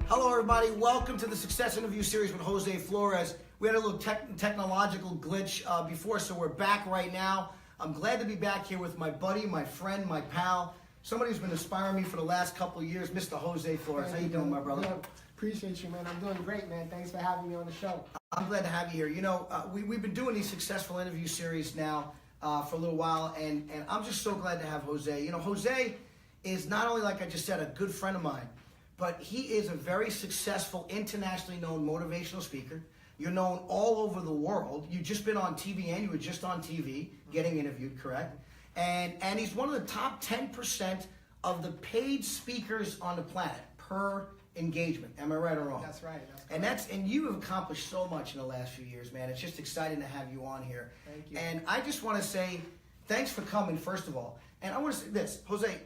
Hello, everybody. Welcome to the Success Interview Series with Jose Flores. We had a little technological glitch before, so we're back right now. I'm glad to be back here with my buddy, my friend, my pal, somebody who's been inspiring me for the last couple of years, Mr. Jose Flores. How you doing, my brother? Yeah, appreciate you, man. I'm doing great, man. Thanks for having me on the show. I'm glad to have you here. You know, we've been doing these successful interview series now for a little while, and I'm just so glad to have Jose. You know, Jose is not only, like I just said, a good friend of mine, but he is a very successful, internationally known motivational speaker. You're known all over the world. You've just been on TV, and you were just on TV getting interviewed, correct? And he's one of the top 10% of the paid speakers on the planet per engagement. Am I right or wrong? That's right. And you have accomplished so much in the last few years, man. It's just exciting to have you on here. Thank you. And I just want to say thanks for coming, first of all. And I want to say this, Jose.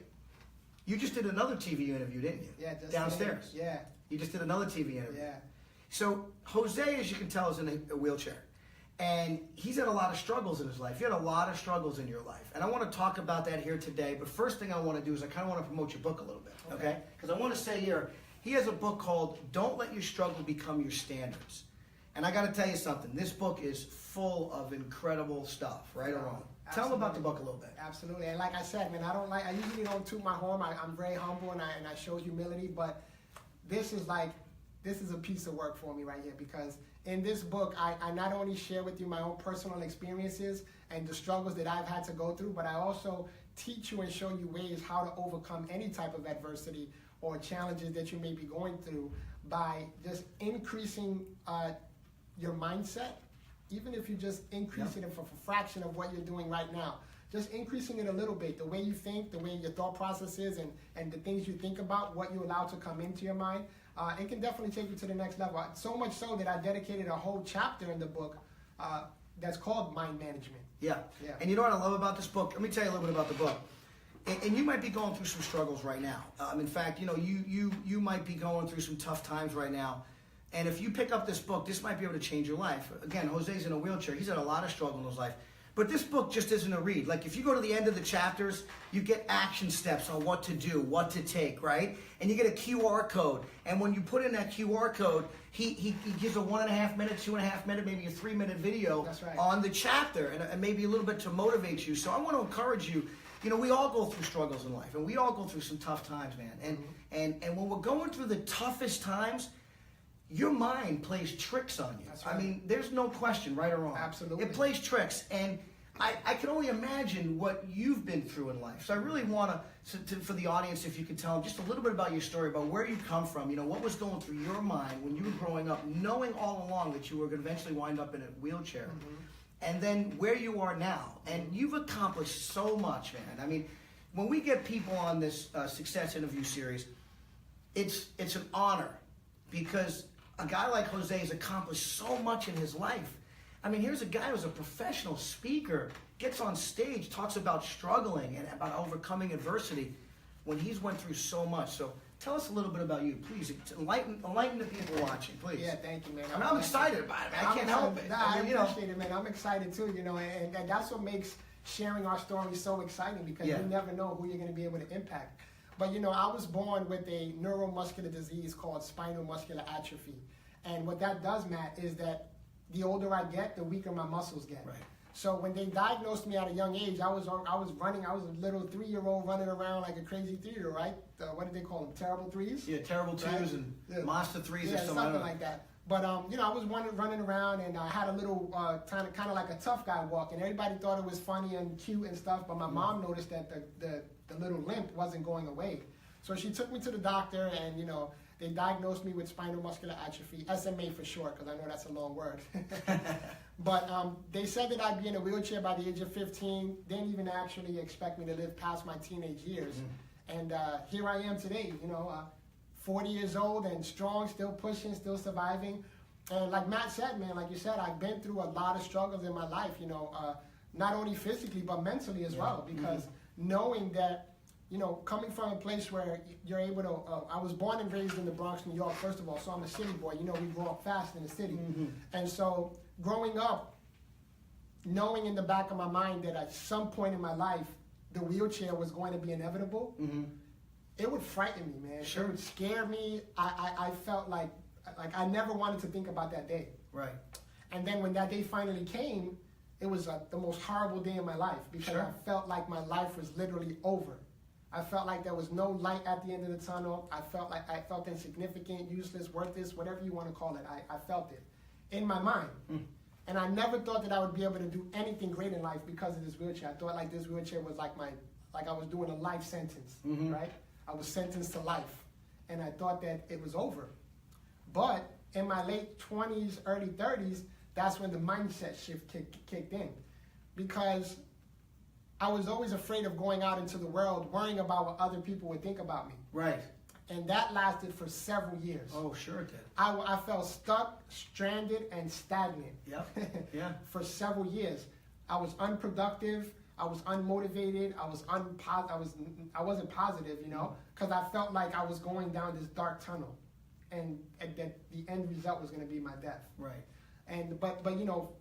You just did another TV interview, didn't you? Yeah, just downstairs. Yeah. You just did another TV interview. Yeah. So Jose, as you can tell, is in a wheelchair. And he's had a lot of struggles in his life. You had a lot of struggles in your life. And I want to talk about that here today. But first thing I want to do is I kind of want to promote your book a little bit, okay? Because I want to say here, he has a book called Don't Let Your Struggle Become Your Standards. And I got to tell you something. This book is full of incredible stuff, right or wrong? Tell them about the book a little bit. Absolutely. And like I said, man, I usually don't toot my horn. I'm very humble and I show humility, but this is a piece of work for me right here, because in this book, I not only share with you my own personal experiences and the struggles that I've had to go through, but I also teach you and show you ways how to overcome any type of adversity or challenges that you may be going through by just increasing your mindset. Even if you just increase it for a fraction of what you're doing right now, just increasing it a little bit, the way you think, the way your thought process is, and the things you think about, what you allow to come into your mind, it can definitely take you to the next level. So much so that I dedicated a whole chapter in the book that's called Mind Management. Yeah. And you know what I love about this book? Let me tell you a little bit about the book. And you might be going through some struggles right now. In fact, you know, you might be going through some tough times right now. And if you pick up this book, this might be able to change your life. Again, Jose's in a wheelchair. He's had a lot of struggle in his life. But this book just isn't a read. Like, if you go to the end of the chapters, you get action steps on what to do, what to take, right? And you get a QR code. And when you put in that QR code, he gives a 1.5 minute, 2.5 minute, maybe a 3-minute video on the chapter, and maybe a little bit to motivate you. So I want to encourage you. You know, we all go through struggles in life, and we all go through some tough times, man. And when we're going through the toughest times, your mind plays tricks on you. Right. I mean, there's no question, right or wrong. Absolutely. It plays tricks. And I can only imagine what you've been through in life. So I really want to, for the audience, if you could tell them just a little bit about your story, about where you come from, you know, what was going through your mind when you were growing up, knowing all along that you were going to eventually wind up in a wheelchair. And then where you are now. And you've accomplished so much, man. I mean, when we get people on this Success Interview Series, it's an honor, because a guy like Jose has accomplished so much in his life. I mean, here's a guy who's a professional speaker, gets on stage, talks about struggling and about overcoming adversity when he's went through so much. So tell us a little bit about you, please. Enlighten the people watching, please. Yeah, thank you, man. I mean, I'm excited about it, man. I can't help it. I mean, appreciate it, man. I'm excited too, you know, and that's what makes sharing our story so exciting, because you never know who you're going to be able to impact. But, you know, I was born with a neuromuscular disease called spinal muscular atrophy. And what that does, Matt, is that the older I get, the weaker my muscles get. Right. So when they diagnosed me at a young age, I was running. I was a little 3-year-old running around like a crazy 3-year-old, right? What did they call them? Terrible threes? Yeah, terrible twos and monster threes or something like that. But you know, I was running around, and I had a little kind of like a tough guy walk, and everybody thought it was funny and cute and stuff. But my mom noticed that the little limp wasn't going away, so she took me to the doctor, and you know, they diagnosed me with spinal muscular atrophy, SMA for short, because I know that's a long word. But they said that I'd be in a wheelchair by the age of 15. Didn't even actually expect me to live past my teenage years. And here I am today, you know, 40 years old and strong, still pushing, still surviving. And like Matt said, man, like you said, I've been through a lot of struggles in my life, you know, not only physically, but mentally as well, because knowing that, you know, coming from a place where you're able to, I was born and raised in the Bronx, New York, first of all, so I'm a city boy. You know, we grow up fast in the city. And so growing up, knowing in the back of my mind that at some point in my life, the wheelchair was going to be inevitable, it would frighten me, man. Sure. It would scare me. I felt like I never wanted to think about that day. Right. And then when that day finally came, it was the most horrible day in my life because Sure. I felt like my life was literally over. I felt like there was no light at the end of the tunnel. I felt insignificant, useless, worthless, whatever you want to call it. I felt it in my mind. And I never thought that I would be able to do anything great in life because of this wheelchair. I thought like this wheelchair was like I was doing a life sentence, right? I was sentenced to life. And I thought that it was over. But in my late 20s, early 30s, that's when the mindset shift kicked in. Because I was always afraid of going out into the world, worrying about what other people would think about me. Right. And that lasted for several years. Oh, sure it did. I felt stuck, stranded, and stagnant. Yep. Yeah. For several years. I was unproductive. I was unmotivated. I wasn't positive, you know, because I felt like I was going down this dark tunnel, and that the end result was going to be my death. Right. And but you know,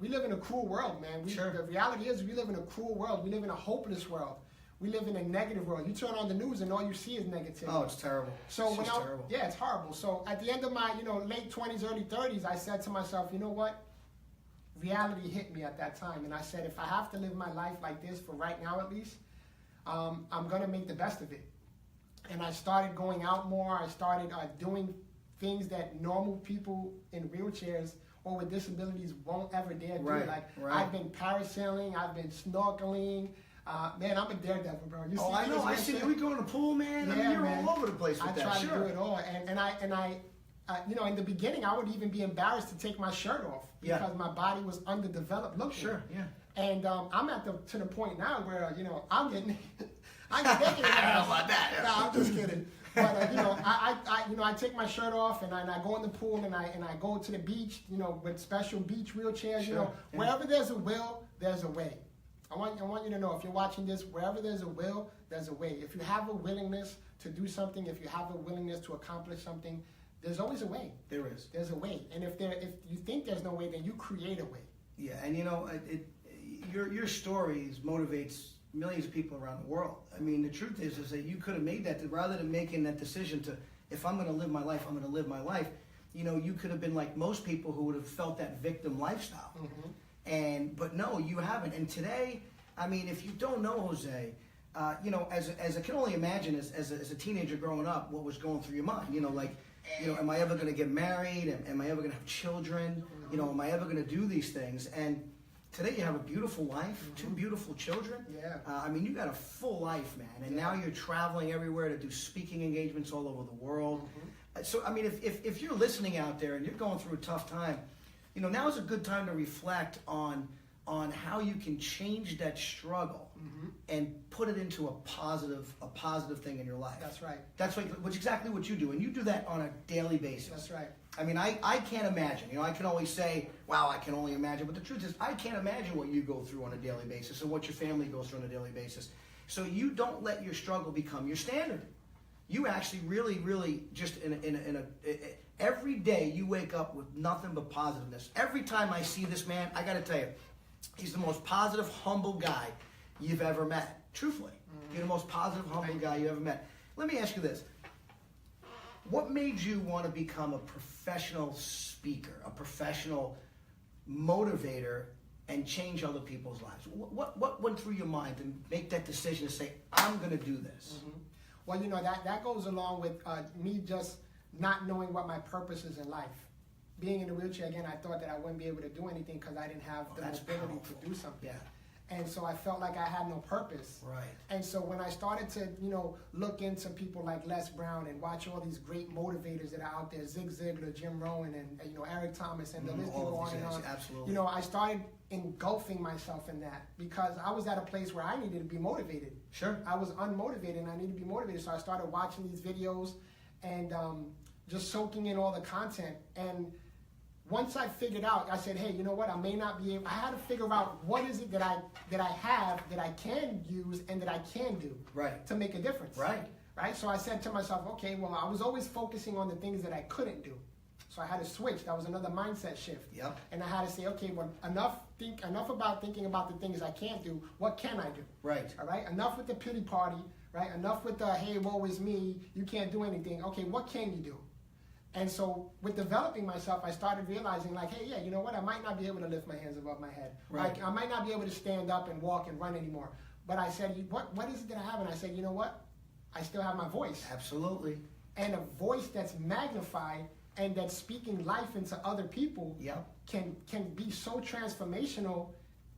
we live in a cruel world, man. Sure. The reality is we live in a cruel world. We live in a hopeless world. We live in a negative world. You turn on the news and all you see is negativity. Oh, it's terrible. So it's terrible. Yeah, it's horrible. So at the end of my, late 20s, early 30s, I said to myself, you know what? Reality hit me at that time. And I said, if I have to live my life like this for right now at least, I'm going to make the best of it. And I started going out more. I started doing things that normal people in wheelchairs or with disabilities won't ever dare do. Right, Like right. I've been parasailing, I've been snorkeling. Man, I'm a daredevil, bro. You Oh, I know. I see. We go in the pool, man. I mean, you're man. all over the place with I that. try Sure. to do it all, and I in the beginning, I would even be embarrassed to take my shirt off because my body was underdeveloped looking. Sure. Yeah. And I'm to the point now where I'm getting, I'm taking it. I don't know about that. No, I'm just kidding. But I take my shirt off and I go in the pool and I go to the beach, with special beach wheelchairs. Sure. Yeah. Wherever there's a will, there's a way. I want you to know, if you're watching this, wherever there's a will, there's a way. If you have a willingness to do something, if you have a willingness to accomplish something, there's always a way. There is. There's a way. And if you think there's no way, then you create a way. Yeah, and your stories motivates millions of people around the world. I mean, the truth is that you could have made that, rather than making that decision to, if I'm going to live my life, I'm going to live my life. You could have been like most people who would have felt that victim lifestyle. Mm-hmm. But no, you haven't. And today, I mean, if you don't know Jose, as I can only imagine as a teenager growing up, what was going through your mind? Am I ever going to get married? Am I ever going to have children? Am I ever going to do these things? And today you have a beautiful wife, 2 beautiful children. Yeah. I mean, you got a full life, man. And now you're traveling everywhere to do speaking engagements all over the world. So, I mean, if you're listening out there and you're going through a tough time, now is a good time to reflect on how you can change that struggle and put it into a positive thing in your life. That's right. That's what's exactly what you do, and you do that on a daily basis. That's right. I mean, I can't imagine. I can always say, wow, I can only imagine. But the truth is, I can't imagine what you go through on a daily basis and what your family goes through on a daily basis. So you don't let your struggle become your standard. You actually really, really just every day you wake up with nothing but positiveness. Every time I see this man, I got to tell you, he's the most positive, humble guy you've ever met. Truthfully, you're the most positive, humble guy you ever met. Let me ask you this. What made you want to become a professional speaker, a professional motivator, and change other people's lives? What went through your mind to make that decision to say, I'm going to do this? Well, that goes along with me just not knowing what my purpose is in life. Being in a wheelchair, again, I thought that I wouldn't be able to do anything because I didn't have the mobility to do something. Yeah. And so I felt like I had no purpose. Right. And so when I started to, look into people like Les Brown and watch all these great motivators that are out there, Zig Ziglar, Jim Rohn, and Eric Thomas, and the list can go on and on. Absolutely. I started engulfing myself in that because I was at a place where I needed to be motivated. Sure. I was unmotivated and I needed to be motivated. So I started watching these videos and just soaking in all the content. And once I figured out, I said, hey, you know what? I may not be able. I had to figure out what is it that I have that I can use and that I can do to make a difference. Right. So I said to myself, okay, well, I was always focusing on the things that I couldn't do. So I had to switch. That was another mindset shift. Yep. And I had to say, okay, well, enough about thinking about the things I can't do. What can I do? Right. All right. Enough with the pity party. right? Enough with the, hey, woe is me, you can't do anything. Okay, what can you do? And so with developing myself, I started realizing like, hey, yeah, you know what? I might not be able to lift my hands above my head. Right. Like, I might not be able to stand up and walk and run anymore. But I said, what is it that I have? And I said, you know what? I still have my voice. Absolutely. And a voice that's magnified and that's speaking life into other people can be so transformational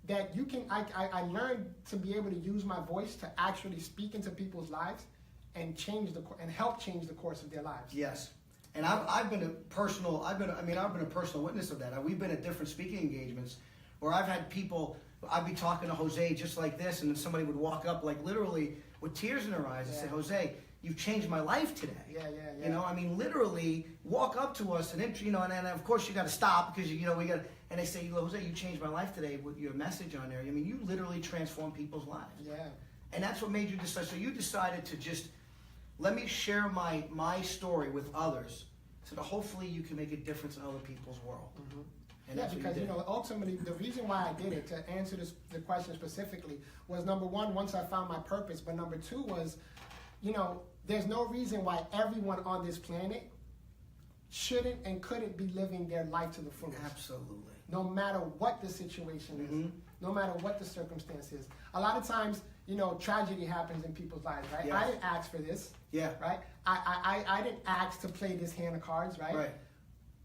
that you can, I learned to be able to use my voice to actually speak into people's lives and help change the course of their lives. Yes. And I've been a personal witness of that. We've been at different speaking engagements where I've had people, I'd be talking to Jose just like this, and then somebody would walk up like literally with tears in their eyes and say, Jose, you've changed my life today. Yeah. You know, I mean, literally walk up to us and, you know, and of course you got to stop because, you know, we got, and they say, Jose, you changed my life today with your message on there. I mean, you literally transform people's lives. Yeah. And that's what made you decide. So you decided to just, let me share my story with others so that hopefully you can make a difference in other people's world. Mm-hmm. And yeah, that's because, you know, ultimately, the reason why I did it, to answer the question specifically, was number one, once I found my purpose, but number two was, you know, there's no reason why everyone on this planet shouldn't and couldn't be living their life to the fullest. Absolutely. No matter what the situation is, no matter what the circumstance is. A lot of times, you know, tragedy happens in people's lives, right? Yes. I didn't ask for this, right? I didn't ask to play this hand of cards, right? Right.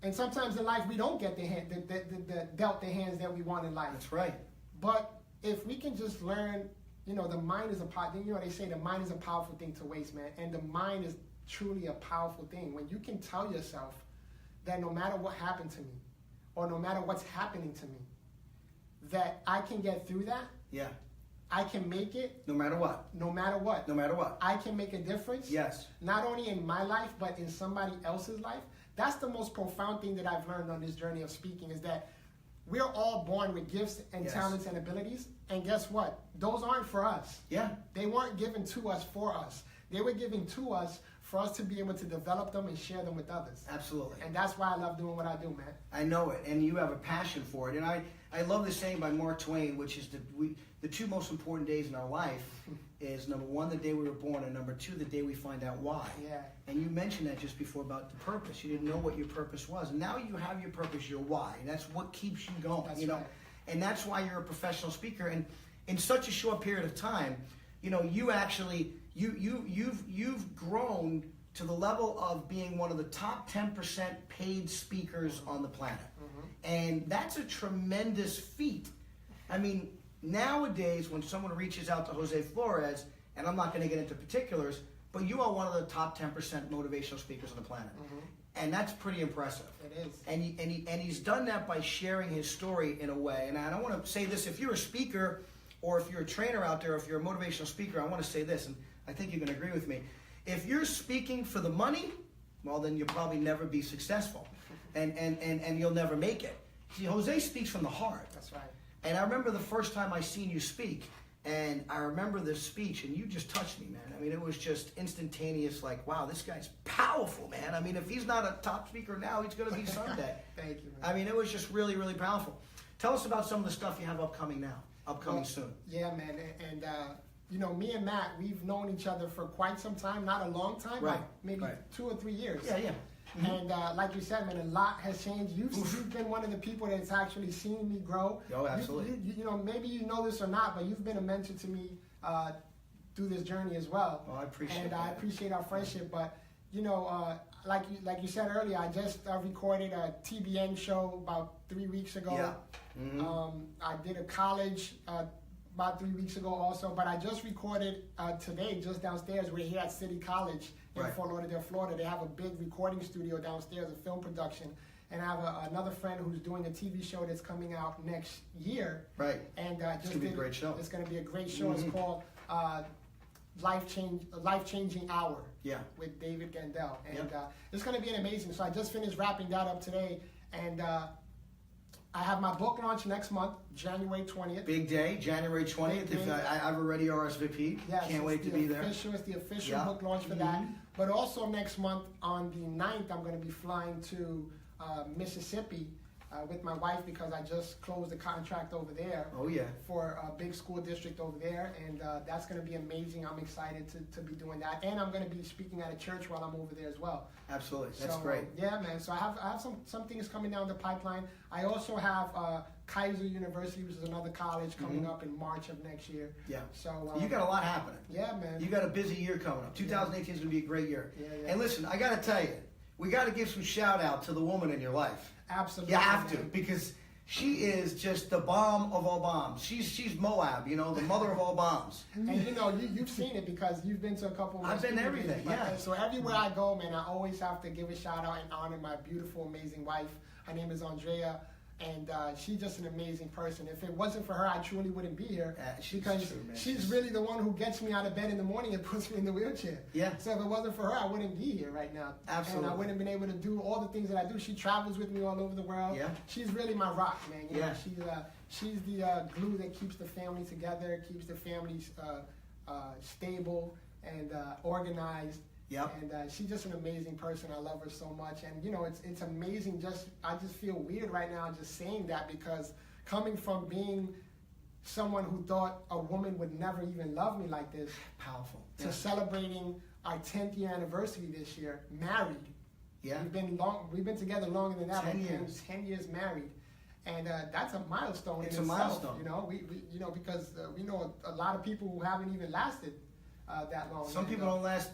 And sometimes in life we don't get dealt the hands that we want in life. That's right. But if we can just learn, you know, the mind is you know, they say the mind is a powerful thing to waste, man. And the mind is truly a powerful thing. When you can tell yourself that no matter what happened to me, or no matter what's happening to me, that I can get through that. Yeah. I can make it. No matter what. No matter what. No matter what. I can make a difference. Yes. Not only in my life, but in somebody else's life. That's the most profound thing that I've learned on this journey of speaking, is that we're all born with gifts and talents and abilities. And guess what? Those aren't for us. Yeah. They weren't given to us for us. They were given to us for us to be able to develop them and share them with others. Absolutely. And that's why I love doing what I do, man. I know it, and you have a passion for it. And I love this saying by Mark Twain, which is the two most important days in our life is, number one, the day we were born, and number two, the day we find out why. Yeah. And you mentioned that just before about the purpose. You didn't know what your purpose was. And now you have your purpose, your why. And that's what keeps you going. That's you know, right. And that's why you're a professional speaker. And in such a short period of time, you know, you actually you've grown to the level of being one of the top 10% paid speakers on the planet. And that's a tremendous feat. I mean, nowadays when someone reaches out to Jose Flores, and I'm not going to get into particulars, but you are one of the top 10% motivational speakers on the planet. And that's pretty impressive. It is. And he's done that by sharing his story in a way. And I don't want to say this, if you're a speaker or if you're a trainer out there, if you're a motivational speaker, I want to say this, and I think you can agree with me. If you're speaking for the money, well, then you'll probably never be successful. And you'll never make it. See, Jose speaks from the heart. That's right. And I remember the first time I seen you speak, and I remember this speech, and you just touched me, man. I mean, it was just instantaneous, like, wow, this guy's powerful, man. I mean, if he's not a top speaker now, he's going to be someday. Thank you, man. I mean, it was just really, really powerful. Tell us about some of the stuff you have upcoming soon. Yeah, man. And you know, me and Matt, we've known each other for quite some time. Not a long time, Right. but maybe 2 or 3 years. Yeah. And like you said, man, a lot has changed. You've been one of the people that's actually seen me grow. Oh, absolutely. You know, maybe you know this or not, but you've been a mentor to me through this journey as well. Oh, I appreciate that. And I appreciate our friendship. But, you know, like you said earlier, I just recorded a TBN show about 3 weeks ago. Yeah. I did a college about 3 weeks ago also, but I just recorded today just downstairs. We're here at City College in Right. Fort Lauderdale, Florida. They have a big recording studio downstairs, a film production. And I have another friend who's doing a TV show that's coming out next year. Right. And It's going to be a great show. It's going to be a great show. It's called Life Changing Hour. Yeah. With David Gandel. And it's going to be an amazing. So I just finished wrapping that up today. And I have my book launch next month, January 20th. Big day, January 20th. Big day. I've already RSVP'd. Yes, Can't wait to be there. It's the official book launch for that. But also next month on the 9th, I'm going to be flying to Mississippi with my wife because I just closed a contract over there. Oh yeah. For a big school district over there, and that's going to be amazing. I'm excited to be doing that, and I'm going to be speaking at a church while I'm over there as well. Absolutely, that's so, great. Yeah, man. So I have some things coming down the pipeline. I also have Kaiser University, which is another college, coming up in March of next year. Yeah. So you got a lot happening. Yeah, man. You got a busy year coming up. 2018 is going to be a great year. Yeah. And listen, I got to tell you, we got to give some shout out to the woman in your life. Absolutely. You have to, man. because she is just the bomb of all bombs. She's Moab, the mother of all bombs. And you've seen it because you've been to a couple of my I've been speaking everything, engagements. yeah. So everywhere I go, man, I always have to give a shout out and honor my beautiful, amazing wife. Her name is Andrea, and she's just an amazing person. If it wasn't for her, I truly wouldn't be here because she's really the one who gets me out of bed in the morning and puts me in the wheelchair. Yeah. So if it wasn't for her, I wouldn't be here right now. Absolutely. And I wouldn't have been able to do all the things that I do. She travels with me all over the world. Yeah. She's really my rock, man. Yeah. She's the glue that keeps the family together, keeps the family stable and organized. Yep. And she's just an amazing person. I love her so much. And it's amazing. I just feel weird right now just saying that, because coming from being someone who thought a woman would never even love me like this, Powerful. to celebrating our 10th year anniversary this year, married. Yeah. We've been together longer than that. 10 years. 10 years married. And that's a milestone. It's in a itself, milestone. We because we know a lot of people who haven't even lasted that long. Some people don't last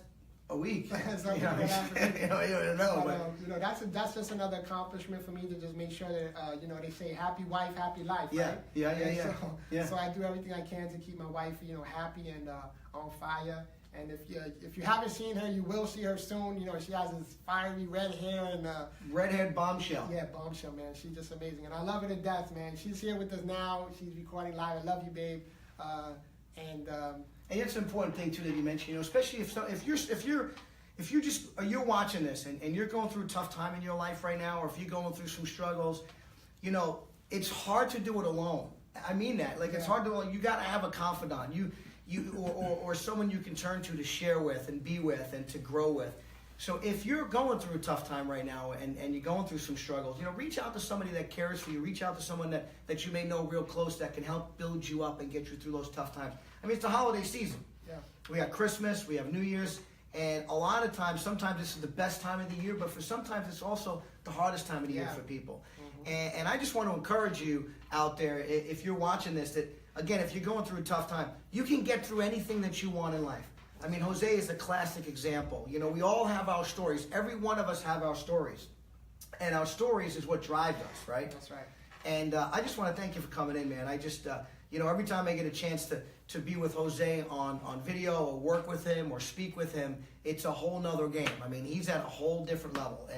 a week. Some people don't last a week. You don't know, but that's just another accomplishment for me, to just make sure that they say happy wife, happy life. Yeah. Right? Yeah. So I do everything I can to keep my wife happy and on fire. And if you haven't seen her, you will see her soon. She has this fiery red hair and redhead bombshell. Yeah, bombshell, man. She's just amazing, and I love her to death, man. She's here with us now. She's recording live. I love you, babe. And it's an important thing too that you mentioned. Especially if you're watching this and you're going through a tough time in your life right now, or if you're going through some struggles, it's hard to do it alone. I mean that. Like, it's hard to. You got to have a confidant. Or someone you can turn to share with and be with and to grow with. So if you're going through a tough time right now and you're going through some struggles, reach out to somebody that cares for you. Reach out to someone that you may know real close that can help build you up and get you through those tough times. I mean, it's the holiday season. Yeah. We got Christmas, we have New Year's, and a lot of times, sometimes this is the best time of the year, but sometimes it's also the hardest time of the year for people. Mm-hmm. And I just want to encourage you out there, if you're watching this, that again, if you're going through a tough time, you can get through anything that you want in life. I mean, Jose is a classic example. We all have our stories. Every one of us have our stories. And our stories is what drives us, right? That's right. And I just want to thank you for coming in, man. I just, every time I get a chance to be with Jose on video or work with him or speak with him, it's a whole nother game. I mean, he's at a whole different level.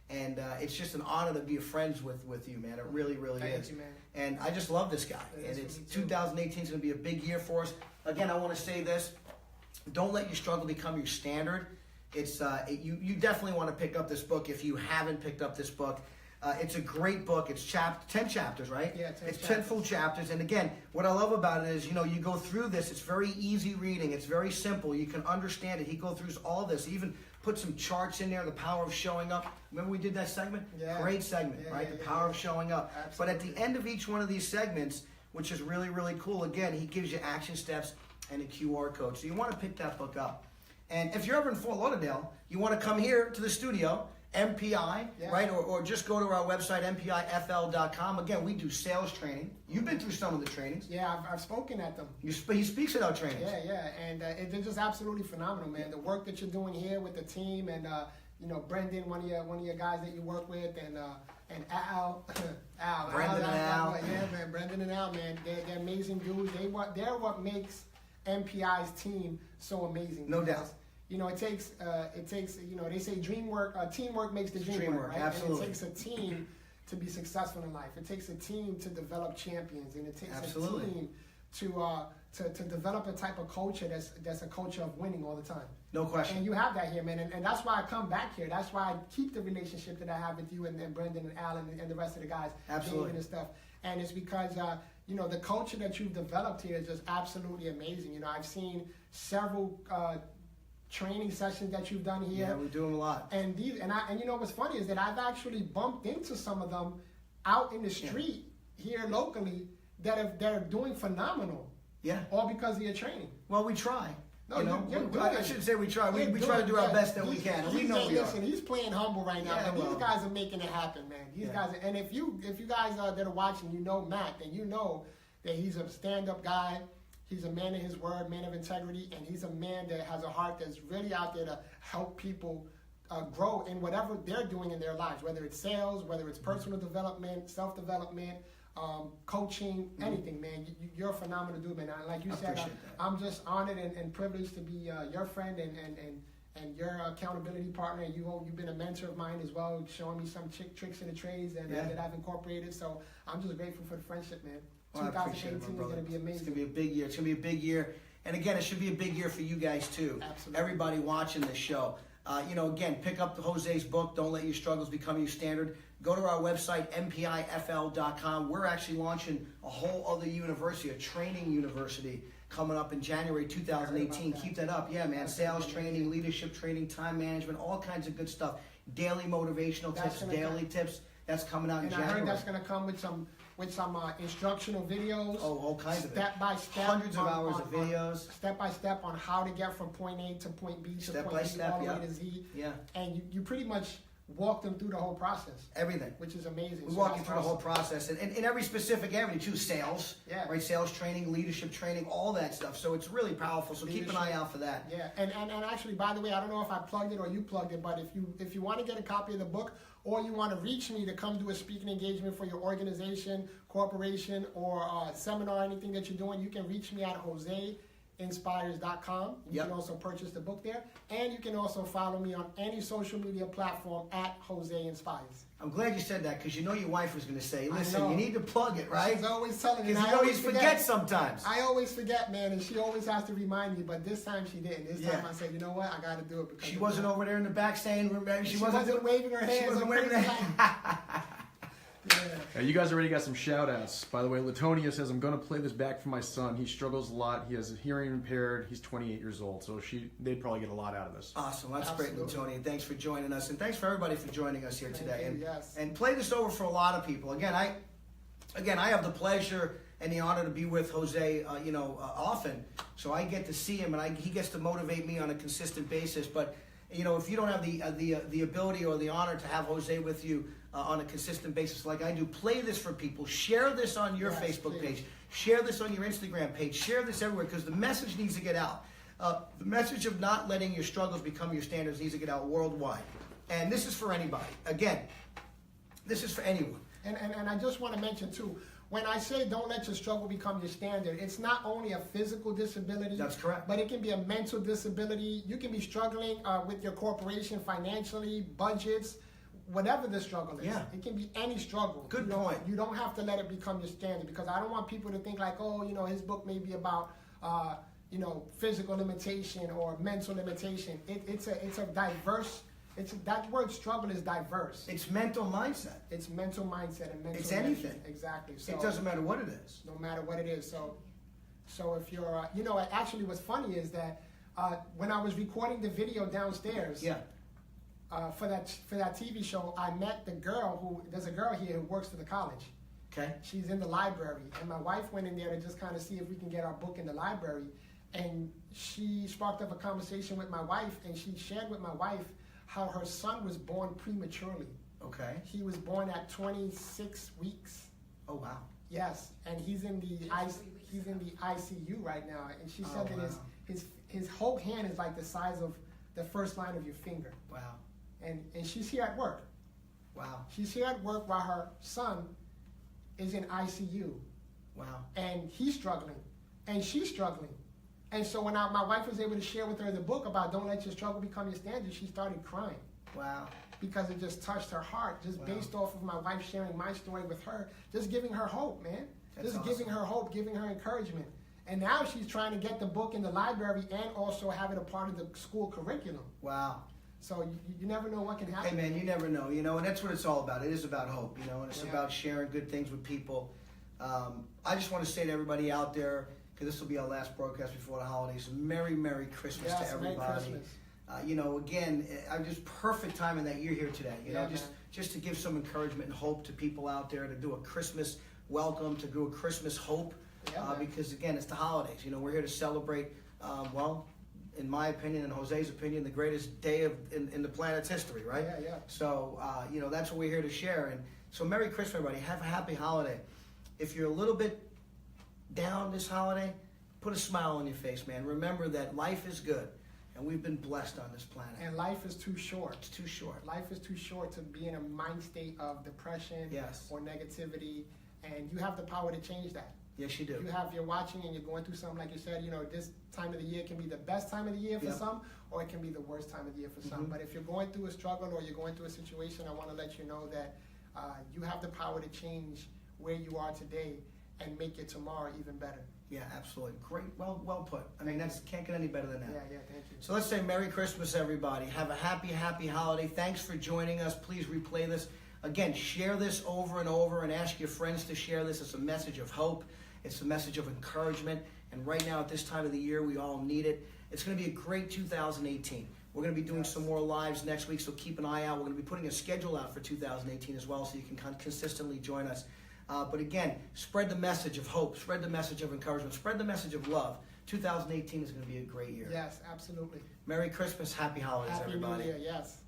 And it's just an honor to be friends with you, man. It really, really is. Thank you, man. And I just love this guy. And it's 2018 is going to be a big year for us. Again, I want to say this. Don't let your struggle become your standard. It's you definitely want to pick up this book if you haven't picked up this book. It's a great book. It's 10 chapters, right? Yeah, 10 It's chapters. 10 full chapters. And again, what I love about it is, you go through this. It's very easy reading. It's very simple. You can understand it. He goes through all this. He even put some charts in there, the power of showing up. Remember we did that segment? Yeah. Great segment, right? The power of showing up. Absolutely. But at the end of each one of these segments, which is really, really cool, again, he gives you action steps and a QR code. So you want to pick that book up. And if you're ever in Fort Lauderdale, you want to come here to the studio, MPI, right? Or just go to our website, mpifl.com. Again, we do sales training. You've been through some of the trainings. Yeah, I've spoken at them. He speaks at our trainings. Yeah, and they're just absolutely phenomenal, man. The work that you're doing here with the team, and Brendan, one of your guys that you work with, and Al, Brendan and Al. Yeah, man, Brendan and Al, man, they're amazing dudes. They're what makes MPI's team so amazing. No doubt. It takes they say teamwork makes the dream work, right? Absolutely. And it takes a team to be successful in life. It takes a team to develop champions, and it takes Absolutely. a team to develop a type of culture that's a culture of winning all the time. No question. And you have that here, man. And that's why I come back here. That's why I keep the relationship that I have with you and Brendan and Alan and the rest of the guys, Absolutely. David and stuff. And it's because the culture that you've developed here is just absolutely amazing. I've seen several training sessions that you've done here. Yeah, we're doing a lot. And what's funny is that I've actually bumped into some of them out in the street here locally that are doing phenomenal. Yeah. All because of your training. Well, we try. No, you know, you're I shouldn't say we try. We try to do our best that we can. And we know we are. Listen, he's playing humble right now, but these guys are making it happen, man. These guys, and if you guys that are watching, you know Matt, then you know that he's a stand-up guy. He's a man of his word, man of integrity, and he's a man that has a heart that's really out there to help people grow in whatever they're doing in their lives, whether it's sales, whether it's personal development, self-development, coaching, anything, man. You're a phenomenal dude, man. Like you said, I'm just honored and privileged to be your friend and your accountability partner. And you've been a mentor of mine as well, showing me some tricks in the trades that I've incorporated. So I'm just grateful for the friendship, man. Well, 2018 is going to be amazing. It's going to be a big year. It's going to be a big year. And again, it should be a big year for you guys too. Absolutely. Everybody watching this show. Again, pick up Jose's book, Don't Let Your Struggles Become Your Standard. Go to our website, mpifl.com. We're actually launching a whole other university, a training university, coming up in January 2018. Keep that up. Yeah, man. Sales training, leadership training, time management, all kinds of good stuff. Daily motivational tips, daily tips. That's coming out in January. And I heard that's going to come with some instructional videos. Oh, all kinds of it. Step by step. Hundreds of hours of videos. Step by step on how to get from point A to point B to point C all the way to Z. Yeah. And you pretty much walk them through the whole process. Everything. Which is amazing. We walk you through the whole process. And in every specific area, too. Sales. Yeah. Right? Sales training, leadership training, all that stuff. So it's really powerful. So keep an eye out for that. Yeah. And actually, by the way, I don't know if I plugged it or you plugged it, but if you want to get a copy of the book, or you want to reach me to come do a speaking engagement for your organization, corporation, or seminar, anything that you're doing, you can reach me at joseinspires.com. You can also purchase the book there. And you can also follow me on any social media platform at Jose Inspires. I'm glad you said that because you know your wife was going to say, listen, you need to plug it, right? She's always telling me. Because you always forget sometimes. I always forget, man, and she always has to remind me, but this time she didn't. This time I said, you know what, I got to do it. Because she wasn't over there in the back saying, she wasn't waving her hands. She wasn't waving her hands. You guys already got some shout outs. By the way, Latonia says, I'm going to play this back for my son. He struggles a lot. He has a hearing impaired. He's 28 years old. So they'd probably get a lot out of this. Awesome. That's great, Latonia. Thanks for joining us. And thanks for everybody for joining us here today. And play this over for a lot of people. Again, I have the pleasure and the honor to be with Jose, often. So I get to see him, and he gets to motivate me on a consistent basis. But if you don't have the ability or the honor to have Jose with you on a consistent basis like I do, play this for people. Share this on your Facebook page. Share this on your Instagram page. Share this everywhere because the message needs to get out. The message of not letting your struggles become your standards needs to get out worldwide. And this is for anybody. Again, this is for anyone. And I just want to mention, too, when I say don't let your struggle become your standard, it's not only a physical disability. That's correct. But it can be a mental disability. You can be struggling with your corporation financially, budgets, whatever the struggle is. Yeah. It can be any struggle. Good point. You don't have to let it become your standard because I don't want people to think like, his book may be about, physical limitation or mental limitation. It's a diverse. That word struggle is diverse. It's mental mindset. It's mental mindset and mental. It's anything. Exactly. So it doesn't matter what it is. No matter what it is. So if you're, actually what's funny is that when I was recording the video downstairs. Yeah. For that TV show, I met there's a girl here who works for the college. Okay. She's in the library, and my wife went in there to just kind of see if we can get our book in the library. And she sparked up a conversation with my wife, and she shared with my wife how her son was born prematurely. Okay. He was born at 26 weeks. Oh wow. Yes, and he's in the ICU right now. And she said that his whole hand is like the size of the first line of your finger. Wow. And she's here at work. Wow. She's here at work while her son is in ICU. Wow. And he's struggling. And she's struggling. And so when my wife was able to share with her the book about Don't Let Your Struggle Become Your Standard, she started crying. Wow. Because it just touched her heart, just based off of my wife sharing my story with her, just giving her hope, man. That's just awesome. Giving her hope, giving her encouragement. And now she's trying to get the book in the library and also have it a part of the school curriculum. Wow. So you never know what can happen. Hey man, you never know, and that's what it's all about. It is about hope, and it's about sharing good things with people. I just want to say to everybody out there, because this will be our last broadcast before the holidays, Merry Christmas to everybody. Merry Christmas. Again, I'm just perfect timing that you're here today. Yeah, just to give some encouragement and hope to people out there, to do a Christmas welcome, to do a Christmas hope. Yeah, Because again, it's the holidays. We're here to celebrate. In my opinion and Jose's opinion, the greatest day in the planet's history, right? Yeah. So, that's what we're here to share. And so, Merry Christmas, everybody. Have a happy holiday. If you're a little bit down this holiday, put a smile on your face, man. Remember that life is good, and we've been blessed on this planet. And life is too short. It's too short. Life is too short to be in a mind state of depression or negativity, and you have the power to change that. Yes, you do. You're watching and you're going through something, like you said, this time of the year can be the best time of the year for some, or it can be the worst time of the year for some. But if you're going through a struggle or you're going through a situation, I want to let you know that you have the power to change where you are today and make your tomorrow even better. Yeah, absolutely. Great. Well put. I mean, can't get any better than that. Yeah, thank you. So let's say Merry Christmas, everybody. Have a happy holiday. Thanks for joining us. Please replay this. Again, share this over and over and ask your friends to share this. It's a message of hope. It's a message of encouragement. And right now at this time of the year, we all need it. It's going to be a great 2018. We're going to be doing some more lives next week, so keep an eye out. We're going to be putting a schedule out for 2018 as well, so you can consistently join us. But again, spread the message of hope. Spread the message of encouragement. Spread the message of love. 2018 is going to be a great year. Yes, absolutely. Merry Christmas. Happy holidays, Happy everybody. New Year, yes.